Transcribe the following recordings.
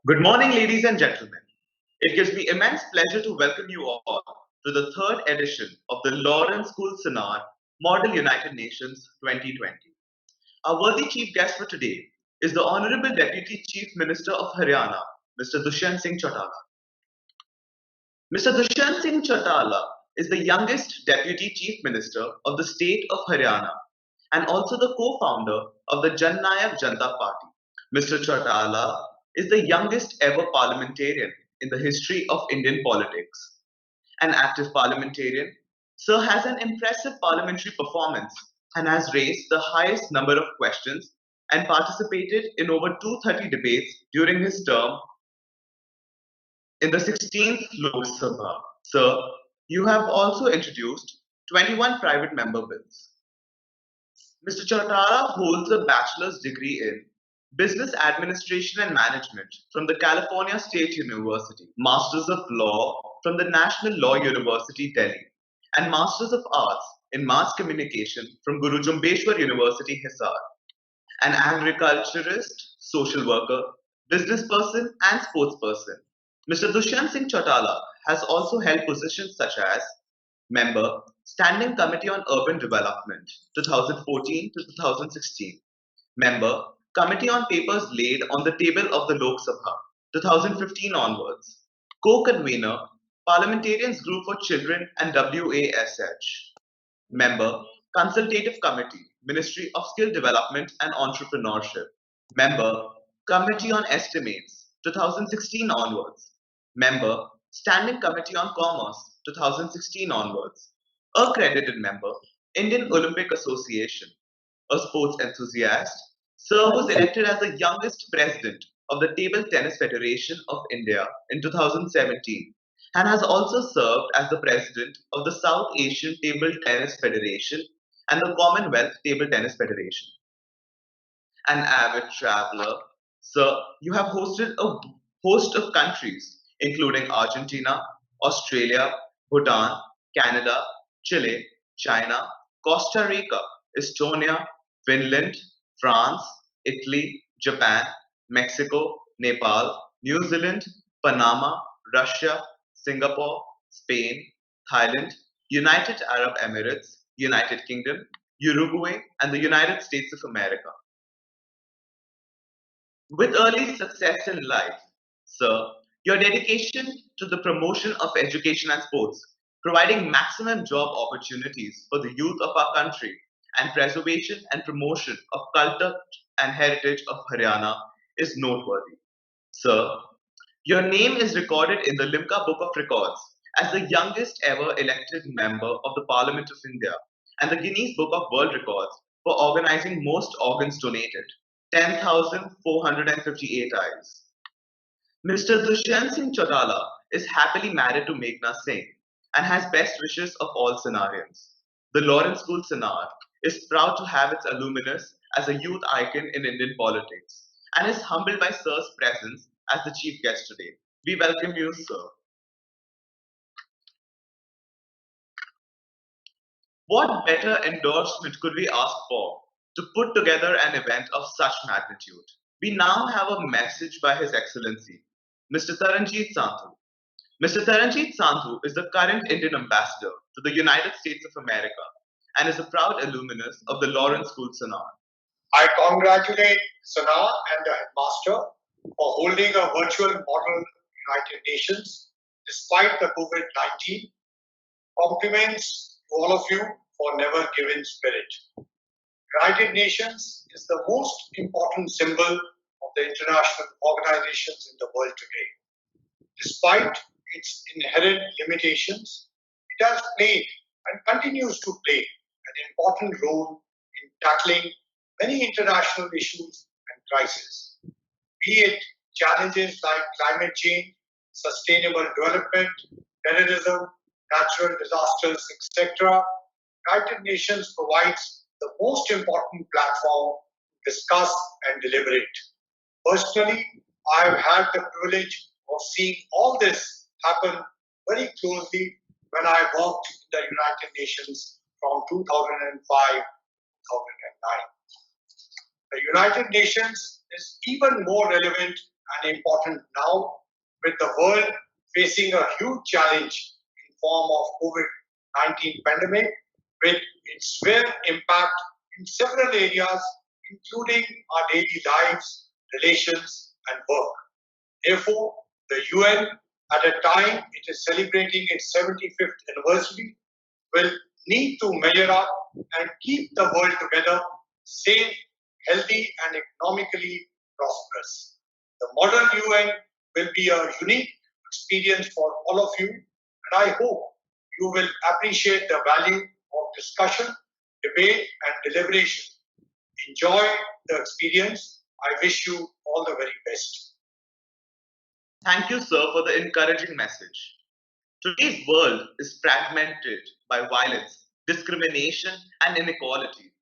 Good morning, ladies and gentlemen. It gives me immense pleasure to welcome you all to the third edition of the Lawrence School Sanawar Model United Nations 2020. Our worthy chief guest for today is the Honorable Deputy Chief Minister of Haryana, Mr. Dushyant Singh Chautala. Mr. Dushyant Singh Chautala is the youngest Deputy Chief Minister of the state of Haryana and also the co-founder of the Jan Nayak Janata Party. Mr. Chautala is the youngest ever parliamentarian in the history of Indian politics. An active parliamentarian, Sir has an impressive parliamentary performance and has raised the highest number of questions and participated in over 230 debates during his term in the 16th Lok Sabha. Sir, you have also introduced 21 private member bills. Mr. Chautala holds a bachelor's degree in Business Administration and Management from the California State University, Masters of Law from the National Law University, Delhi, and Masters of Arts in Mass Communication from Guru Jumbeshwar University, Hisar. An agriculturist, social worker, business person, and sports person, Mr. Dushyant Singh Chautala has also held positions such as Member, Standing Committee on Urban Development, 2014 to 2016. Member, Committee on Papers Laid on the Table of the Lok Sabha, 2015 onwards. Co-convener, Parliamentarians Group for Children and WASH. Member, Consultative Committee, Ministry of Skill Development and Entrepreneurship. Member, Committee on Estimates, 2016 onwards. Member, Standing Committee on Commerce, 2016 onwards. Accredited member, Indian Olympic Association. A sports enthusiast, Sir was elected as the youngest president of the Table Tennis Federation of India in 2017 and has also served as the president of the South Asian Table Tennis Federation and the Commonwealth Table Tennis Federation. An avid traveler, Sir, you have hosted a host of countries, including Argentina, Australia, Bhutan, Canada, Chile, China, Costa Rica, Estonia, Finland, France, Italy, Japan, Mexico, Nepal, New Zealand, Panama, Russia, Singapore, Spain, Thailand, United Arab Emirates, United Kingdom, Uruguay, and the United States of America. With early success in life, Sir, your dedication to the promotion of education and sports, providing maximum job opportunities for the youth of our country, and preservation and promotion of culture and heritage of Haryana is noteworthy. Sir, your name is recorded in the Limca Book of Records as the youngest ever elected member of the Parliament of India and the Guinness Book of World Records for organizing most organs donated, 10,458 eyes. Mr. Dushyant Singh Chautala is happily married to Meghna Singh and has best wishes of all Sanarians. The Lawrence School Sanar is proud to have its alumnus as a youth icon in Indian politics and is humbled by Sir's presence as the chief guest today. We welcome you, Sir. What better endorsement could we ask for to put together an event of such magnitude? We now have a message by His Excellency, Mr. Taranjeet Sandhu. Mr. Taranjeet Sandhu is the current Indian ambassador to the United States of America and is a proud alumnus of the Lawrence School Sanar. I congratulate Sana and the headmaster for holding a virtual model United Nations despite the COVID-19. Compliments to all of you for never giving spirit. United Nations is the most important symbol of the international organizations in the world today. Despite its inherent limitations, it has played and continues to play an important role in tackling many international issues and crises, be it challenges like climate change, sustainable development, terrorism, natural disasters, etc. United Nations provides the most important platform to discuss and deliberate. Personally, I have had the privilege of seeing all this happen very closely when I worked in the United Nations from 2005 to 2009. The United Nations is even more relevant and important now with the world facing a huge challenge in form of COVID-19 pandemic with its severe impact in several areas, including our daily lives, relations, and work. Therefore, the UN, at a time it is celebrating its 75th anniversary, will need to measure up and keep the world together, safe, healthy, and economically prosperous. The modern UN will be a unique experience for all of you, and I hope you will appreciate the value of discussion, debate, and deliberation. Enjoy the experience. I wish you all the very best. Thank you, sir, for the encouraging message. Today's world is fragmented by violence, discrimination, and inequality.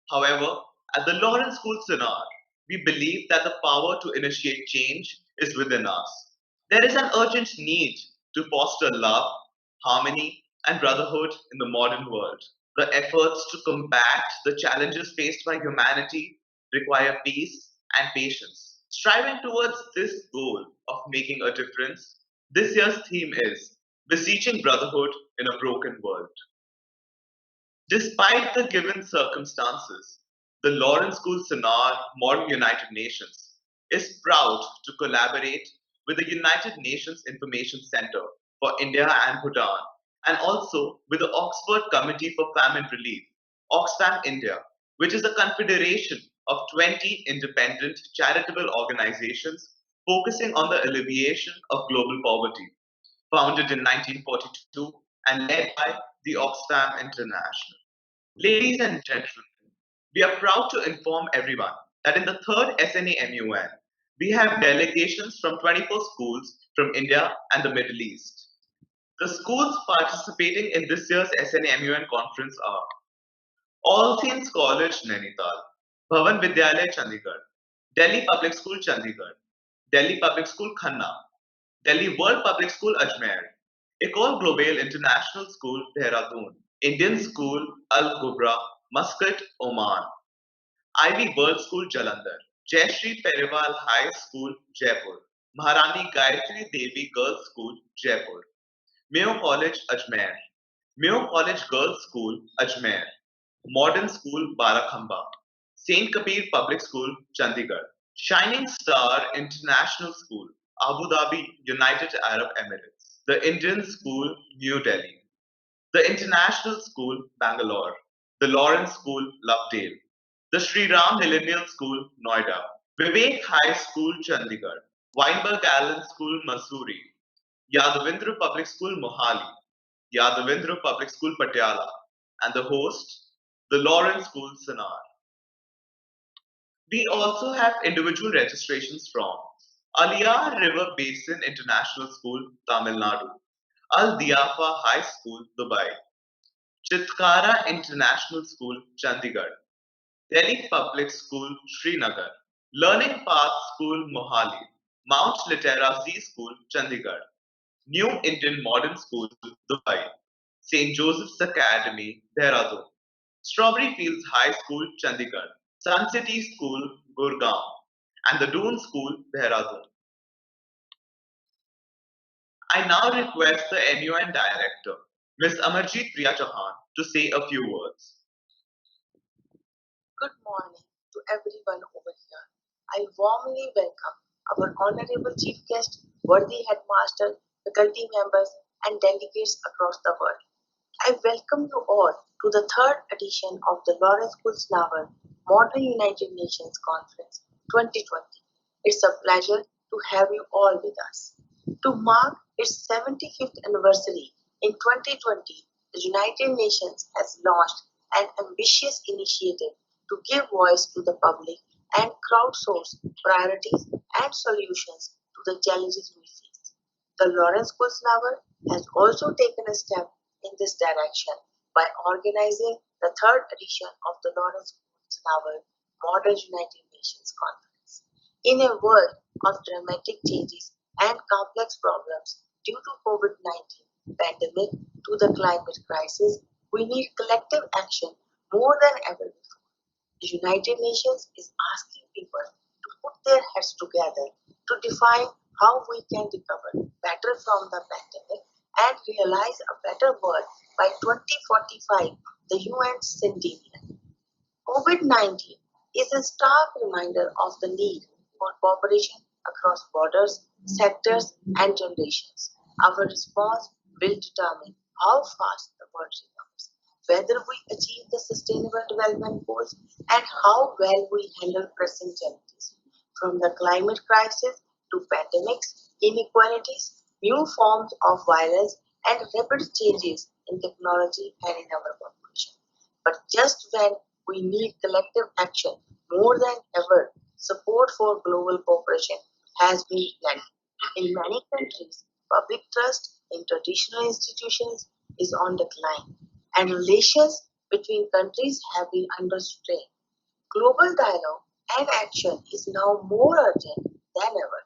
However, at the Lawrence School Seminar, we believe that the power to initiate change is within us. There is an urgent need to foster love, harmony, and brotherhood in the modern world. The efforts to combat the challenges faced by humanity require peace and patience. Striving towards this goal of making a difference, this year's theme is Beseeching Brotherhood in a Broken World. Despite the given circumstances, the Lawrence School Seminar Modern United Nations is proud to collaborate with the United Nations Information Center for India and Bhutan and also with the Oxford Committee for Famine Relief, Oxfam India, which is a confederation of 20 independent charitable organizations focusing on the alleviation of global poverty, founded in 1942 and led by the Oxfam International. Ladies and gentlemen, we are proud to inform everyone that in the third SNAMUN, we have delegations from 24 schools from India and the Middle East. The schools participating in this year's SNAMUN conference are All Saints College, Nainital, Bhavan Vidyalaya, Chandigarh, Delhi Public School, Chandigarh, Delhi Public School, Khanna, Delhi World Public School, Ajmer, Ecole Global International School, Dehradun, Indian School, Al Gubra, Muscat, Oman, Ivy World School, Jalandhar, Jayashree Periwal High School, Jaipur, Maharani Gayatri Devi Girls School, Jaipur, Mayo College, Ajmer, Mayo College Girls School, Ajmer, Modern School, Barakhamba, St. Kabir Public School, Chandigarh, Shining Star International School, Abu Dhabi, United Arab Emirates, the Indian School, New Delhi, the International School, Bangalore, the Lawrence School, Lovedale, the Sri Ram Millennial School, Noida, Vivek High School, Chandigarh, Weinberg Allen School, Mussoorie, Yadavendra Public School, Mohali, Yadavendra Public School, Patiala, and the host, the Lawrence School, Sanar. We also have individual registrations from Aliyar River Basin International School, Tamil Nadu, Al Diafa High School, Dubai, Chitkara International School, Chandigarh, Delhi Public School, Srinagar, Learning Path School, Mohali, Mount Literacy School, Chandigarh, New Indian Modern School, Dubai, St. Joseph's Academy, Dehradun, Strawberry Fields High School, Chandigarh, Sun City School, Gurgaon, and the Doon School, Dehradun. I now request the MUN Director, Ms. Amarjeet Priya Chauhan, to say a few words. Good morning to everyone over here. I warmly welcome our Honorable Chief Guest, worthy headmaster, faculty members, and delegates across the world. I welcome you all to the third edition of the Lawrence School Sanawar Model United Nations Conference 2020. It's a pleasure to have you all with us. To mark its 75th anniversary in 2020, the United Nations has launched an ambitious initiative to give voice to the public and crowdsource priorities and solutions to the challenges we face. The Lawrence School Sanawar has also taken a step in this direction by organizing the third edition of the Lawrence Sanawar Model United Nations Conference. In a world of dramatic changes and complex problems due to COVID-19 pandemic to the climate crisis, we need collective action more than ever before. The United Nations is asking people to put their heads together to define how we can recover better from the pandemic and realize a better world by 2045, the UN centennial. COVID-19 is a stark reminder of the need for cooperation across borders, sectors, and generations. Our response will determine how fast the world recovers, whether we achieve the Sustainable Development Goals, and how well we handle pressing challenges. From the climate crisis to pandemics, inequalities, new forms of violence, and rapid changes in technology and in our population. But just when we need collective action more than ever, support for global cooperation has been plenty. In many countries, public trust in traditional institutions is on decline, and relations between countries have been under strain. Global dialogue and action is now more urgent than ever.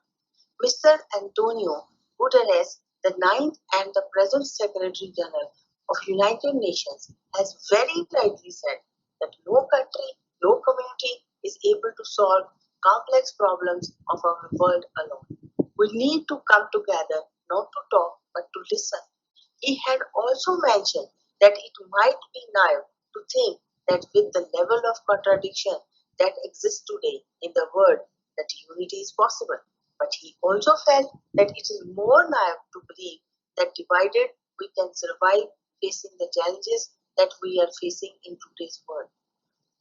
Mr. Antonio Guterres, the ninth and the present Secretary General of United Nations, has very rightly said that no country, no community is able to solve complex problems of our world alone. We need to come together not to talk but to listen. He had also mentioned that it might be naive to think that with the level of contradiction that exists today in the world, that unity is possible. But he also felt that it is more naive to believe that divided we can survive facing the challenges that we are facing in today's world.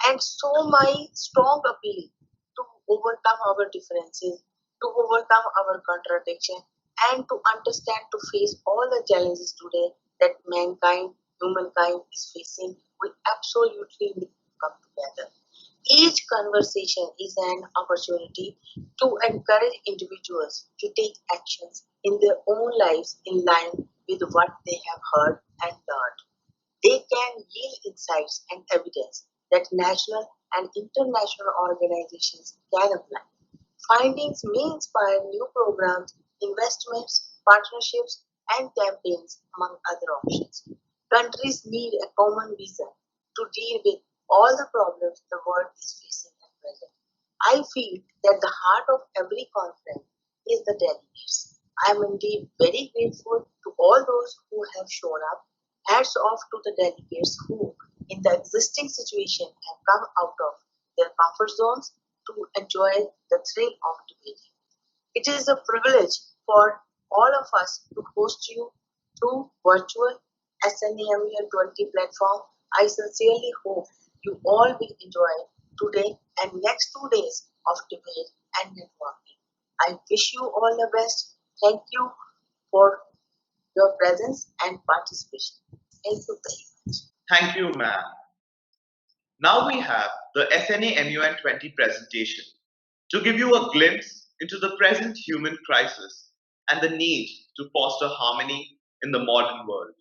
And so, my strong appeal to overcome our differences, to overcome our contradiction, and to understand to face all the challenges today that humankind is facing, we absolutely need to come together. Each conversation is an opportunity to encourage individuals to take actions in their own lives in line with what they have heard and learned. They can yield insights and evidence that national and international organizations can apply. Findings may inspire new programs, investments, partnerships, and campaigns, among other options. Countries need a common vision to deal with all the problems the world is facing at present. I feel that the heart of every conference is the delegates. I am indeed very grateful to all those who have shown up. Hats off to the delegates who, in the existing situation, have come out of their comfort zones to enjoy the thrill of debating. It is a privilege for all of us to host you through virtual SNAMUN-20 platform. I sincerely hope you all will enjoy today and next 2 days of debate and networking. I wish you all the best. Thank you for your presence and participation. Thank you very much. Thank you, ma'am. Now we have the SNAMUN 20 presentation to give you a glimpse into the present human crisis and the need to foster harmony in the modern world.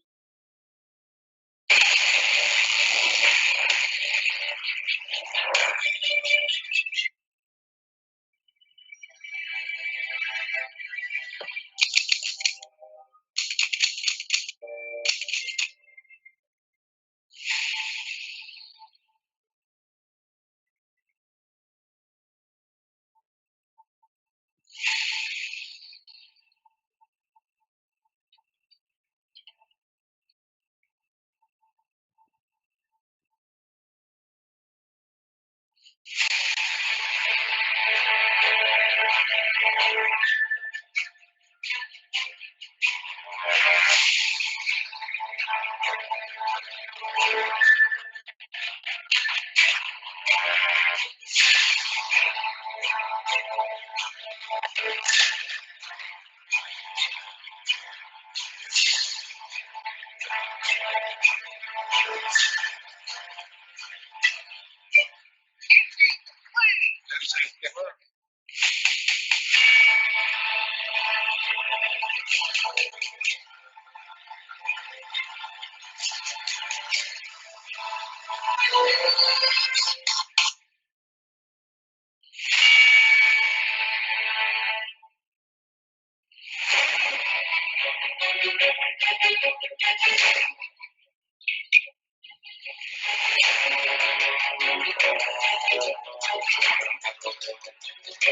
All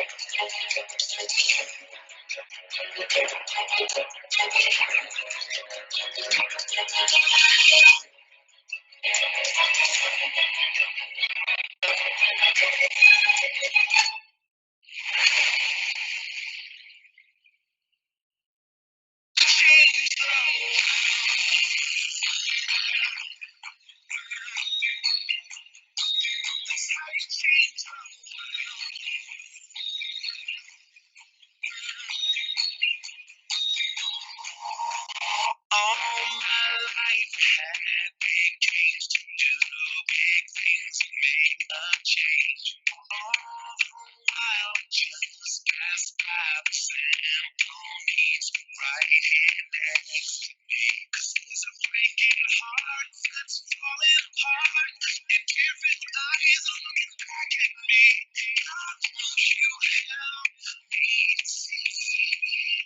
my life had big dreams to do big things and make a change. All the while, just pass by the sample needs right here next to me. 'Cause there's a breaking heart that's falling apart, and different eyes are looking back at me. God, won't you help me see?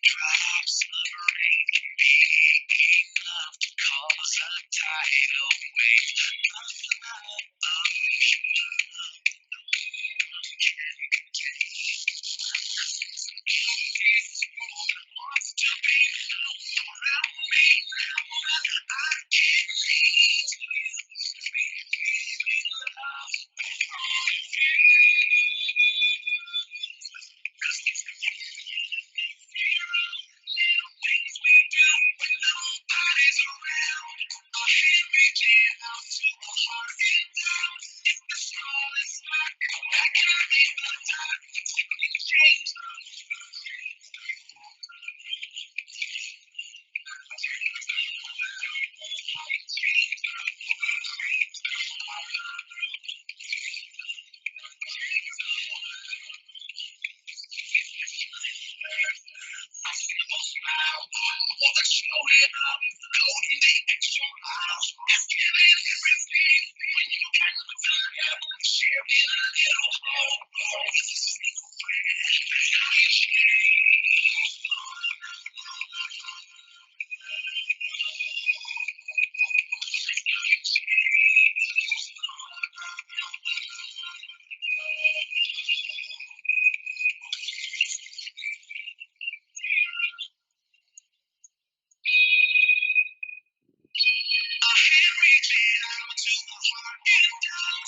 Drops of rain can be enough to cause a tidal wave. A flood of pure love no one can contain. This world wants to be known around me now. I can lead to you. We give love from little things we do when nobody's around. Our hand reaching out to the heart and down. It's the smallest spark that can make the dark. Change the smile, all that's showing up, going the extra mile, is giving everything when you can look up, sharing a little hope, with a single prayer, that's how you change. A hand reaching out to the heart and down.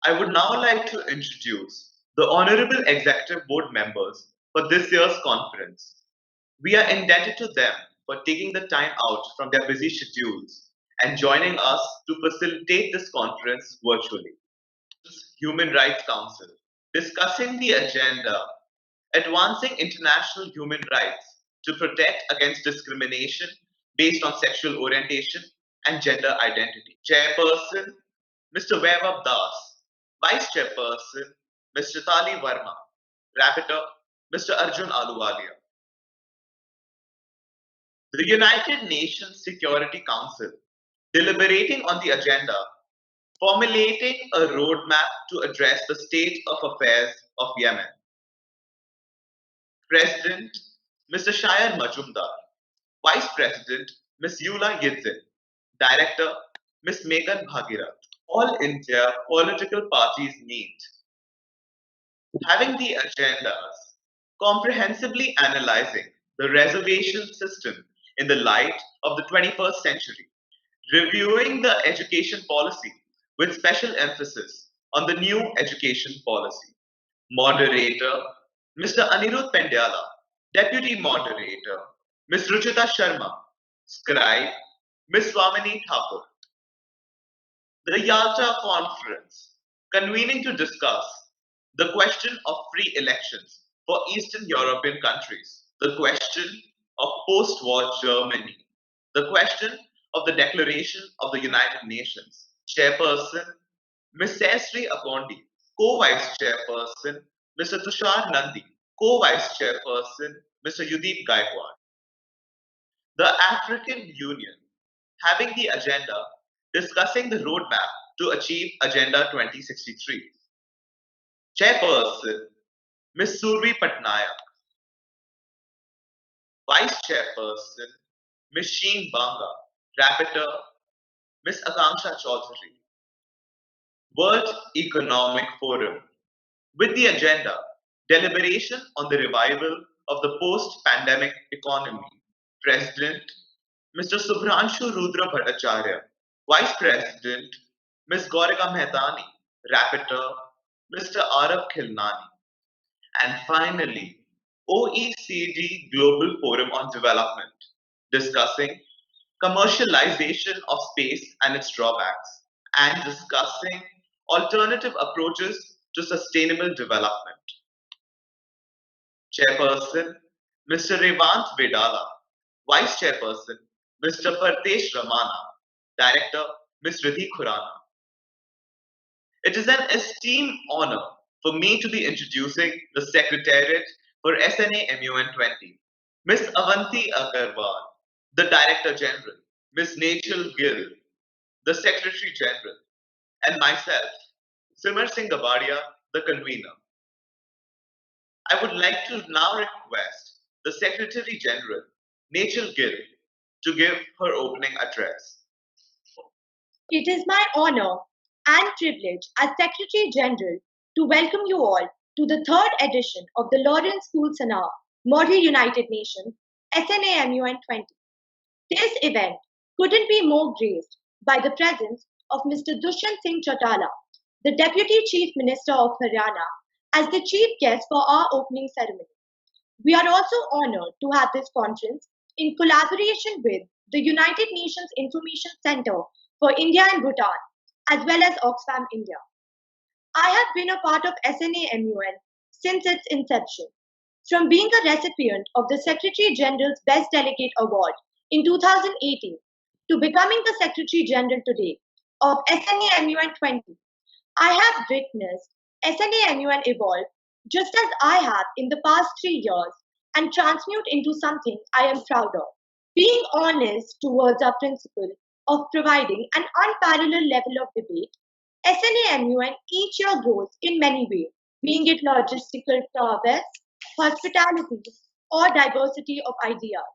I would now like to introduce the Honorable Executive Board members for this year's conference. We are indebted to them for taking the time out from their busy schedules and joining us to facilitate this conference virtually. Human Rights Council, discussing the agenda, advancing international human rights to protect against discrimination based on sexual orientation and gender identity. Chairperson, Mr. Vaibhav Das. Vice Chairperson, Ms. Chitali Verma. Rapporteur, Mr. Arjun Aluwalia. The United Nations Security Council, deliberating on the agenda, formulating a roadmap to address the state of affairs of Yemen. President, Mr. Shayar Majumdar. Vice President, Ms. Yula Yidzin. Director, Ms. Megan Bhagirath. All India political parties meet, having the agendas, comprehensively analyzing the reservation system in the light of the 21st century, reviewing the education policy with special emphasis on the new education policy. Moderator, Mr. Anirudh Pendyala. Deputy Moderator, Ms. Ruchita Sharma. Scribe, Ms. Swamini Thakur. The Yalta Conference, convening to discuss the question of free elections for Eastern European countries, the question of post-war Germany, the question of the Declaration of the United Nations. Chairperson, Ms. Sesri Akondi. Co-Vice Chairperson, Mr. Tushar Nandi. Co-Vice Chairperson, Mr. Udeep Gaikwad. The African Union, having the agenda discussing the roadmap to achieve Agenda 2063. Chairperson, Ms. Survi Patnaik. Vice Chairperson, Ms. Sheen Banga. Rapporteur, Ms. Akanksha Chaudhary. World Economic Forum, with the agenda deliberation on the revival of the post-pandemic economy. President, Mr. Subhranshu Rudra Bhattacharya. Vice President, Ms. Gaurika Mehtani. Rapporteur, Mr. Arav Khilnani. And finally, OECD Global Forum on Development, discussing commercialization of space and its drawbacks. and discussing alternative approaches to sustainable development. Chairperson, Mr. Revant Vedala. Vice Chairperson, Mr. Partesh Ramana. Director, Ms. Riddhi Khurana. It is an esteemed honor for me to be introducing the Secretariat for SNAMUN-20, Ms. Avanti Agarwal, the Director General, Ms. Nachal Gill, the Secretary General, and myself, Simar Singh Gabadia, the convener. I would like to now request the Secretary General, Nachal Gill, to give her opening address. It is my honor and privilege as Secretary General to welcome you all to the third edition of the Lawrence School Sanawar Model United Nations SNAMUN 20. This event couldn't be more graced by the presence of Mr. Dushyant Singh Chautala, the Deputy Chief Minister of Haryana, as the chief guest for our opening ceremony. We are also honored to have this conference in collaboration with the United Nations Information Center for India and Bhutan, as well as Oxfam India. I have been a part of SNAMUN since its inception. From being a recipient of the Secretary General's Best Delegate Award in 2018 to becoming the Secretary General today of SNAMUN 20, I have witnessed SNAMUN evolve just as I have in the past 3 years and transmute into something I am proud of. Being honest towards our principle of providing an unparalleled level of debate, SNAMUN each year grows in many ways, being it logistical prowess, hospitality, or diversity of ideas.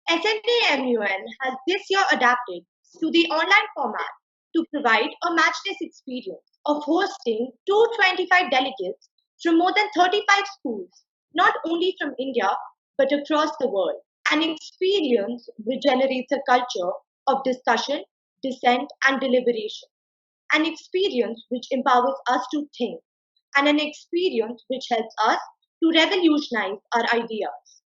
SNAMUN has this year adapted to the online format to provide a matchless experience of hosting 225 delegates from more than 35 schools, not only from India but across the world. An experience which generates a culture of discussion, dissent, and deliberation. An experience which empowers us to think, and an experience which helps us to revolutionize our ideas.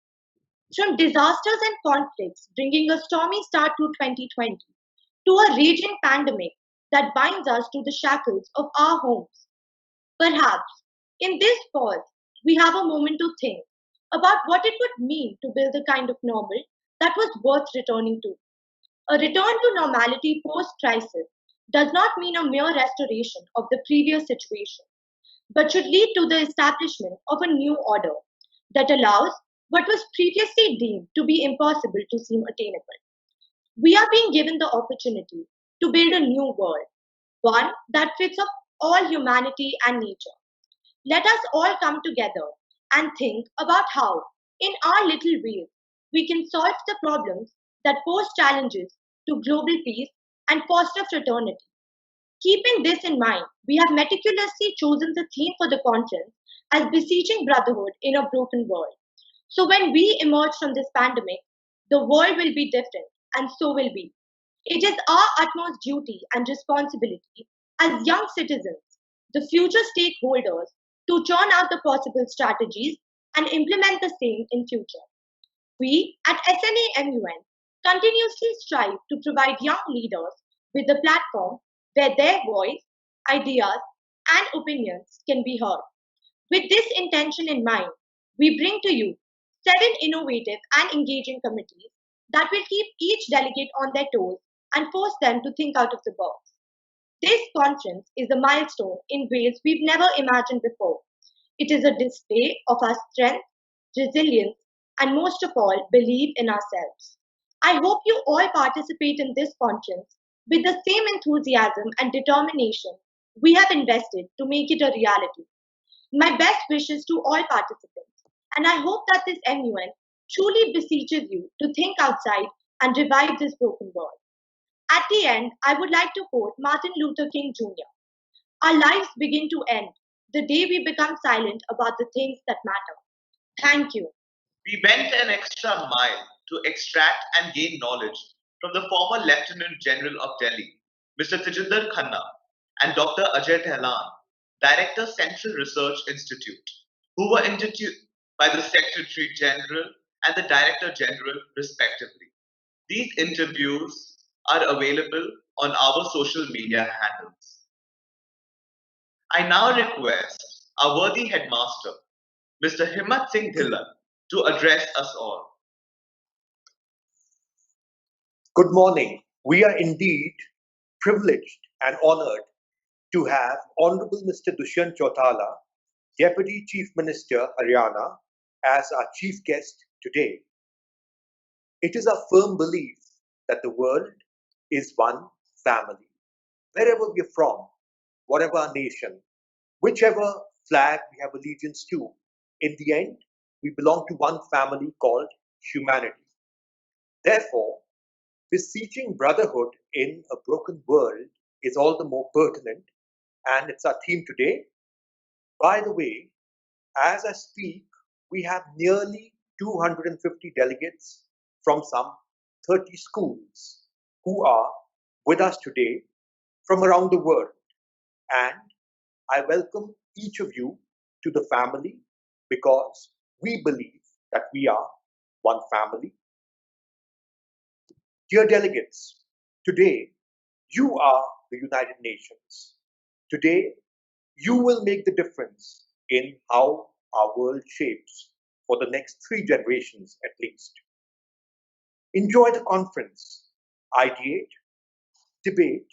From disasters and conflicts bringing a stormy start to 2020 to a raging pandemic that binds us to the shackles of our homes. Perhaps in this pause, we have a moment to think about what it would mean to build the kind of normal that was worth returning to. A return to normality post crisis does not mean a mere restoration of the previous situation, but should lead to the establishment of a new order that allows what was previously deemed to be impossible to seem attainable. We are being given the opportunity to build a new world, one that fits of all humanity and nature. Let us all come together and think about how, in our little ways, we can solve the problems that pose challenges to global peace and foster fraternity. Keeping this in mind, we have meticulously chosen the theme for the conference as Beseeching Brotherhood in a Broken World. So when we emerge from this pandemic, the world will be different, and so will we. It is our utmost duty and responsibility as young citizens, the future stakeholders, to churn out the possible strategies and implement the same in future. We at SNAMUN continuously strive to provide young leaders with a platform where their voice, ideas, and opinions can be heard. With this intention in mind, we bring to you 7 innovative and engaging committees that will keep each delegate on their toes and force them to think out of the box. This conference is a milestone in ways we've never imagined before. It is a display of our strength, resilience, and most of all, belief in ourselves. I hope you all participate in this conference with the same enthusiasm and determination we have invested to make it a reality. My best wishes to all participants, and I hope that this MUN truly beseeches you to think outside and revive this broken world. At the end, I would like to quote Martin Luther King Jr. Our lives begin to end the day we become silent about the things that matter. Thank you. We went an extra mile to extract and gain knowledge from the former Lieutenant General of Delhi, Mr. Tejinder Khanna, and Dr. Ajay Tehlan, Director, Central Research Institute, who were interviewed by the Secretary General and the Director General, respectively. These interviews are available on our social media handles. I now request our worthy headmaster, Mr. Himmat Singh Dhillon, to address us all. Good morning. We are indeed privileged and honored to have Hon'ble Mr. Dushyant Chautala, Deputy Chief Minister, Haryana, as our chief guest today. It is our firm belief that the world is one family. Wherever we are from, whatever our nation, whichever flag we have allegiance to, in the end, we belong to one family called humanity. Therefore, beseeching brotherhood in a broken world is all the more pertinent, and it's our theme today. By the way, as I speak, we have nearly 250 delegates from some 30 schools who are with us today from around the world. And I welcome each of you to the family because we believe that we are one family. Dear delegates, today you are the United Nations. Today you will make the difference in how our world shapes for the next 3 generations at least. Enjoy the conference, ideate, debate,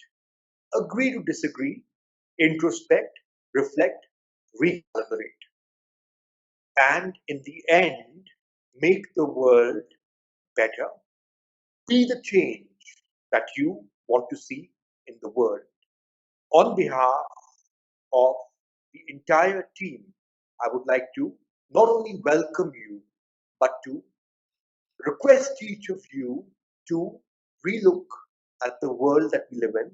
agree to disagree, introspect, reflect, recalibrate, and in the end, make the world better. Be the change that you want to see in the world. On behalf of the entire team, I would like to not only welcome you, but to request each of you to relook at the world that we live in,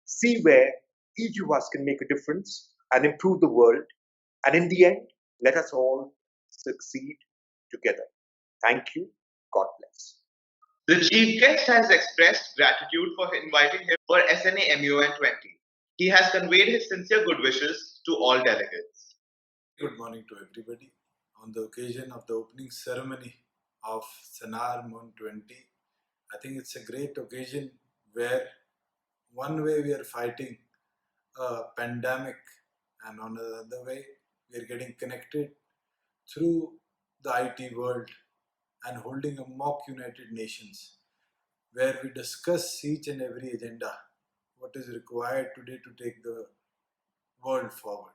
see where each of us can make a difference and improve the world. And in the end, let us all succeed together. Thank you. God bless. The chief guest has expressed gratitude for inviting him for SNAMUN-20. He has conveyed his sincere good wishes to all delegates. Good morning to everybody. On the occasion of the opening ceremony of SNAMUN-20, I think it's a great occasion where one way we are fighting a pandemic and on the other way we are getting connected through the IT world and holding a mock United Nations where we discuss each and every agenda, what is required today to take the world forward.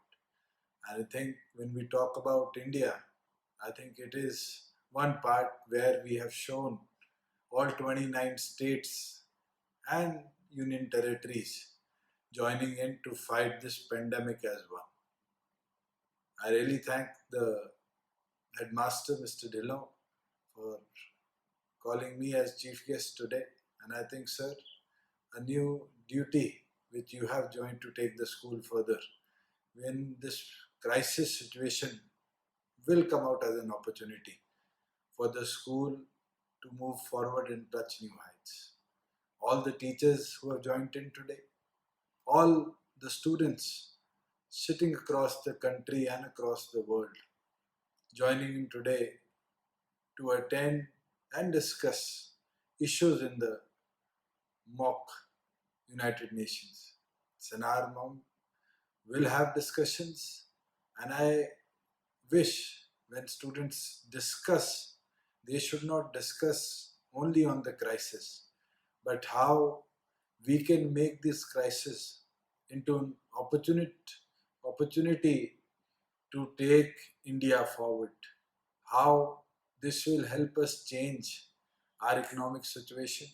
And I think when we talk about India, I think it is one part where we have shown all 29 states and union territories joining in to fight this pandemic as one. I really thank the headmaster, Mr. Dhillon, for calling me as chief guest today. And I think, sir, a new duty which you have joined to take the school further. When this crisis situation will come out as an opportunity for the school to move forward and touch new heights. All the teachers who have joined in today, all the students sitting across the country and across the world, joining in today to attend and discuss issues in the mock United Nations. SNAMUN will have discussions, and I wish when students discuss, they should not discuss only on the crisis, but how we can make this crisis into an opportunity to take India forward. How this will help us change our economic situation.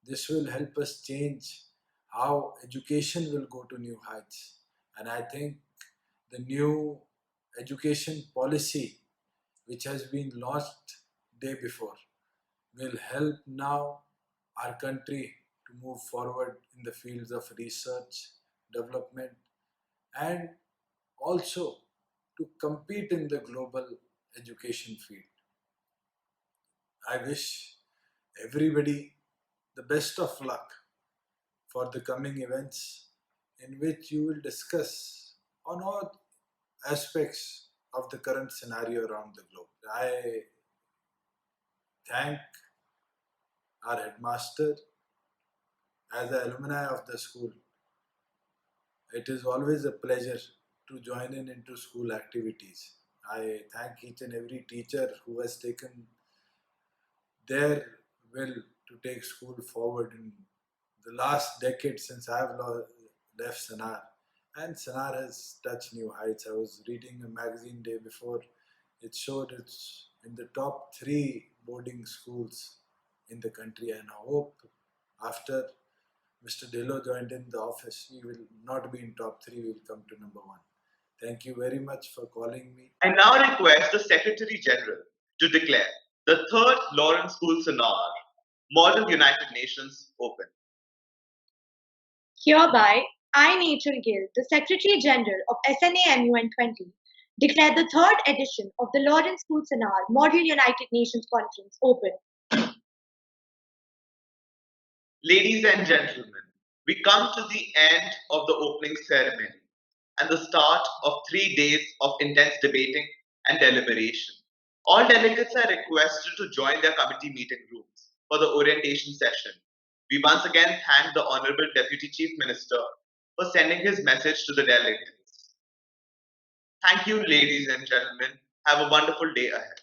This will help us change how education will go to new heights. And I think the new education policy which has been launched day before will help now our country to move forward in the fields of research, development, and also to compete in the global education field. I wish everybody the best of luck for the coming events in which you will discuss on all aspects of the current scenario around the globe. I thank our headmaster as an alumni of the school, it is always a pleasure to join in into school activities. I thank each and every teacher who has taken their will to take school forward in the last decade since I have left Sanar. And Sanar has touched new heights. I was reading a magazine day before, it showed it's in the top 3 boarding schools in the country, and I hope after Mr. Delo joined in the office, we will not be in top 3, we will come to number 1. Thank you very much for calling me. I now request the Secretary General to declare the third Lawrence School Sanar Model United Nations open. Hereby, I, Nature Gill, the Secretary General of SNAMUN-2020, declare the third edition of the Lawrence School Sanar Model United Nations Conference open. Ladies and gentlemen, we come to the end of the opening ceremony and the start of 3 days of intense debating and deliberation. All delegates are requested to join their committee meeting rooms for the orientation session. We once again thank the Honorable Deputy Chief Minister for sending his message to the delegates. Thank you, ladies and gentlemen. Have a wonderful day ahead.